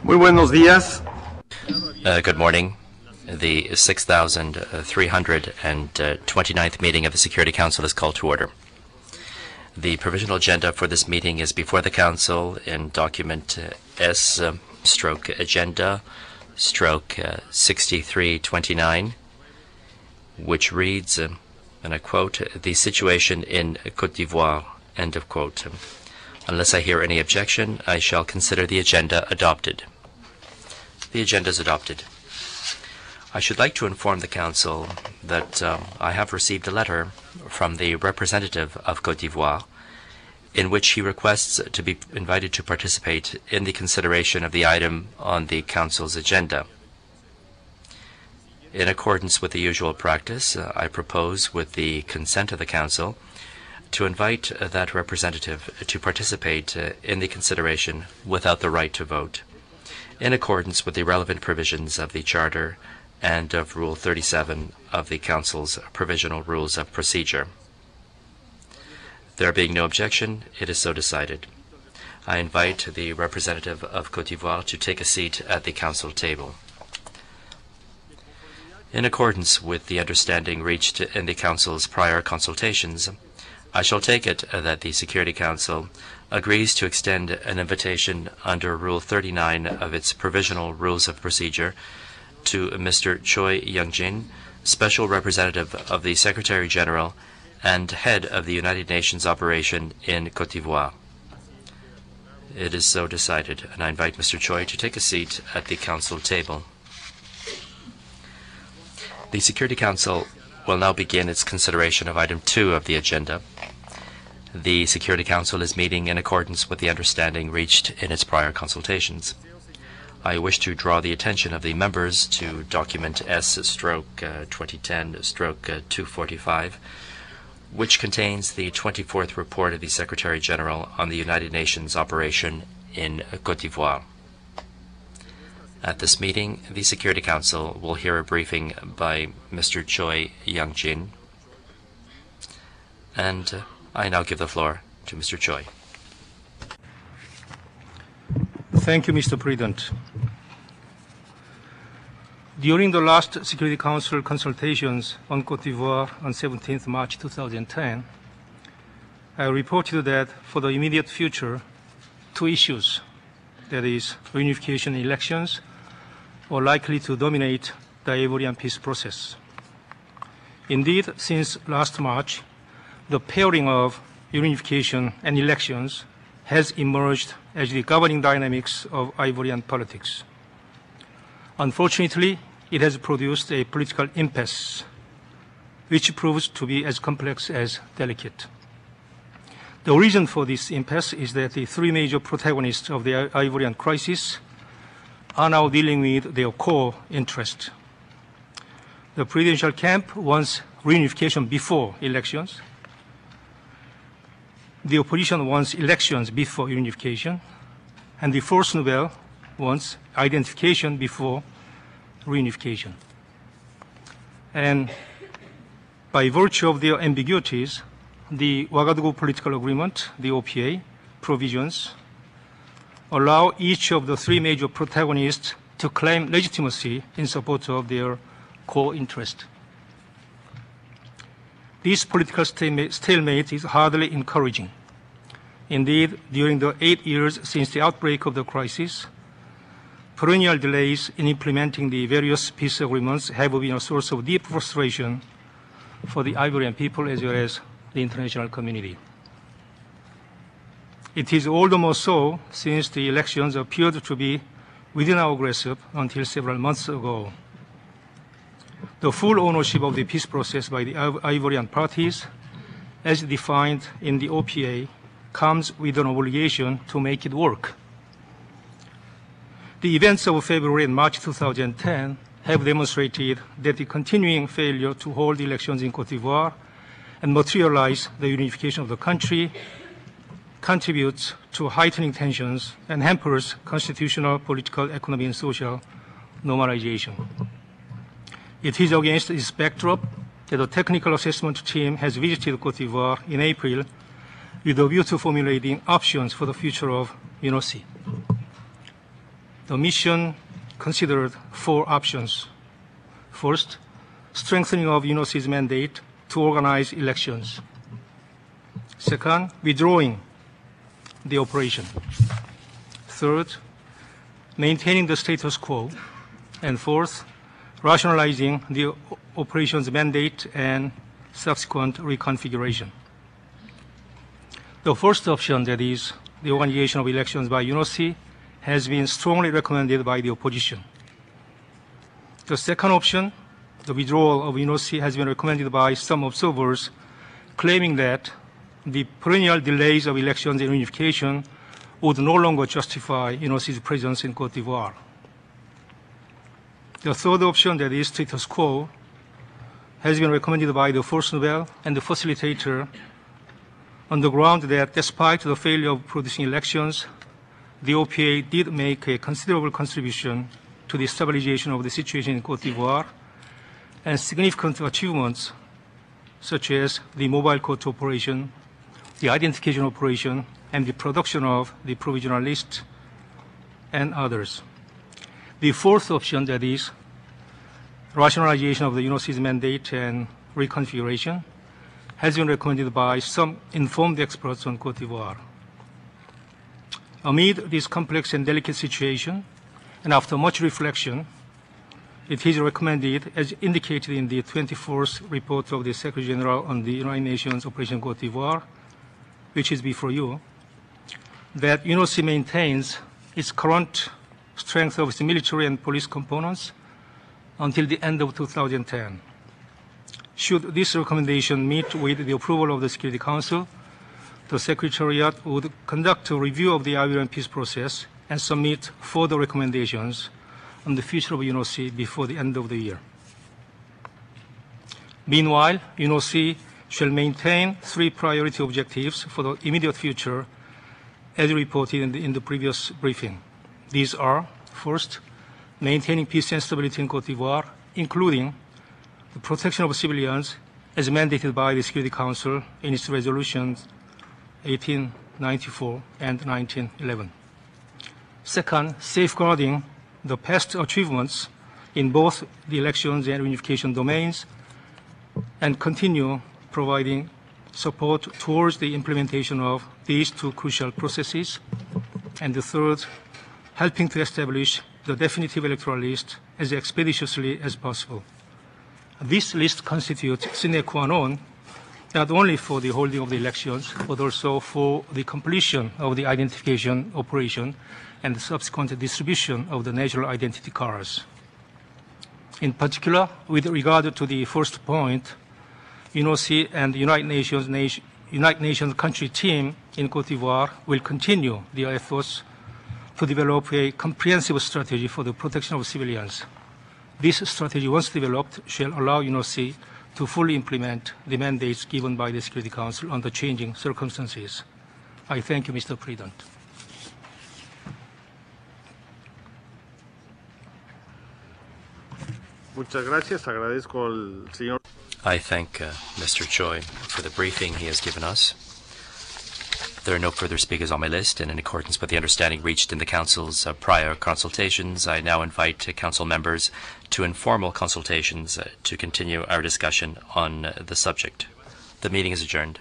Muy buenos días. Good morning. The 6,329th meeting of the Security Council is called to order. The provisional agenda for this meeting is before the Council in document S/agenda/6329, which reads, and I quote, "The situation in Côte d'Ivoire," end of quote. Unless I hear any objection, I shall consider the agenda adopted. The agenda is adopted. I should like to inform the Council that I have received a letter from the representative of Côte d'Ivoire in which he requests to be invited to participate in the consideration of the item on the Council's agenda. In accordance with the usual practice, I propose, with the consent of the Council, to invite that representative to participate in the consideration without the right to vote, in accordance with the relevant provisions of the Charter and of Rule 37 of the Council's Provisional Rules of Procedure. There being no objection, it is so decided. I invite the representative of Côte d'Ivoire to take a seat at the Council table. In accordance with the understanding reached in the Council's prior consultations, I shall take it that the Security Council agrees to extend an invitation under Rule 39 of its Provisional Rules of Procedure to Mr. Choi Young-jin, Special Representative of the Secretary General and Head of the United Nations Operation in Côte d'Ivoire. It is so decided, and I invite Mr. Choi to take a seat at the Council table. The Security Council will now begin its consideration of item 2 of the agenda. The Security Council is meeting in accordance with the understanding reached in its prior consultations. I wish to draw the attention of the members to document S/2010/245, which contains the 24th report of the Secretary General on the United Nations operation in Côte d'Ivoire. At this meeting, the Security Council will hear a briefing by Mr. Choi Young-jin, and I now give the floor to Mr. Choi. Thank you, Mr. President. During the last Security Council consultations on Côte d'Ivoire on 17th March 2010, I reported that for the immediate future, two issues, that is, reunification elections, are likely to dominate the Ivorian peace process. Indeed, since last March, the pairing of reunification and elections has emerged as the governing dynamics of Ivorian politics. Unfortunately, it has produced a political impasse, which proves to be as complex as delicate. The reason for this impasse is that the three major protagonists of the Ivorian crisis are now dealing with their core interest. The presidential camp wants reunification before elections. The opposition wants elections before reunification, and the Force Nouvelle wants identification before reunification. And by virtue of their ambiguities, the Ouagadougou Political Agreement, the OPA, provisions allow each of the three major protagonists to claim legitimacy in support of their core interest. This political stalemate is hardly encouraging. Indeed, during the 8 years since the outbreak of the crisis, perennial delays in implementing the various peace agreements have been a source of deep frustration for the Ivorian people as well as the international community. It is all the more so since the elections appeared to be within our grasp until several months ago. The full ownership of the peace process by the Ivorian parties, as defined in the OPA, comes with an obligation to make it work. The events of February and March 2010 have demonstrated that the continuing failure to hold elections in Côte d'Ivoire and materialize the unification of the country contributes to heightening tensions and hampers constitutional, political, economic, and social normalization. It is against this backdrop that the technical assessment team has visited Côte d'Ivoire in April with a view to formulating options for the future of UNOSI. the mission considered 4 options. First, strengthening of UNOC's mandate to organize elections. Second, withdrawing the operation. Third, maintaining the status quo. And fourth, rationalizing the operation's mandate and subsequent reconfiguration. The first option, that is, the organization of elections by UNOC, has been strongly recommended by the opposition. The second option, the withdrawal of UNOC, has been recommended by some observers, claiming that the perennial delays of elections and unification would no longer justify UNOC's presence in Cote d'Ivoire. The third option, that is status quo, has been recommended by the Force Nouvelle and the facilitator on the ground that despite the failure of producing elections, the OPA did make a considerable contribution to the stabilization of the situation in Cote d'Ivoire, and significant achievements such as the mobile court operation, the identification operation, and the production of the provisional list, and others. The fourth option, that is, rationalization of the UNOC's mandate and reconfiguration, has been recommended by some informed experts on Cote d'Ivoire. Amid this complex and delicate situation, and after much reflection, it is recommended, as indicated in the 24th report of the Secretary General on the United Nations Operation Cote d'Ivoire, which is before you, that UNOC maintains its current strength of its military and police components until the end of 2010. Should this recommendation meet with the approval of the Security Council, the Secretariat would conduct a review of the Ivorian peace process and submit further recommendations on the future of UNOC before the end of the year. Meanwhile, UNOC shall maintain 3 priority objectives for the immediate future, as reported in the previous briefing. These are, first, maintaining peace and stability in Cote d'Ivoire, including the protection of civilians as mandated by the Security Council in its resolutions 1894 and 1911. Second, safeguarding the past achievements in both the elections and unification domains, and continue providing support towards the implementation of these 2 crucial processes. And the third, helping to establish the definitive electoral list as expeditiously as possible. This list constitutes sine qua non not only for the holding of the elections, but also for the completion of the identification operation and the subsequent distribution of the national identity cards. In particular, with regard to the first point, UNOC and the United Nations country team in Cote d'Ivoire will continue their efforts to develop a comprehensive strategy for the protection of civilians. This strategy, once developed, shall allow UNOC to fully implement the mandates given by the Security Council under changing circumstances. I thank you, Mr. President. Muchas gracias. Agradezco al señor. I thank Mr. Choi for the briefing he has given us. There are no further speakers on my list, and in accordance with the understanding reached in the Council's prior consultations, I now invite Council members to informal consultations to continue our discussion on the subject. The meeting is adjourned.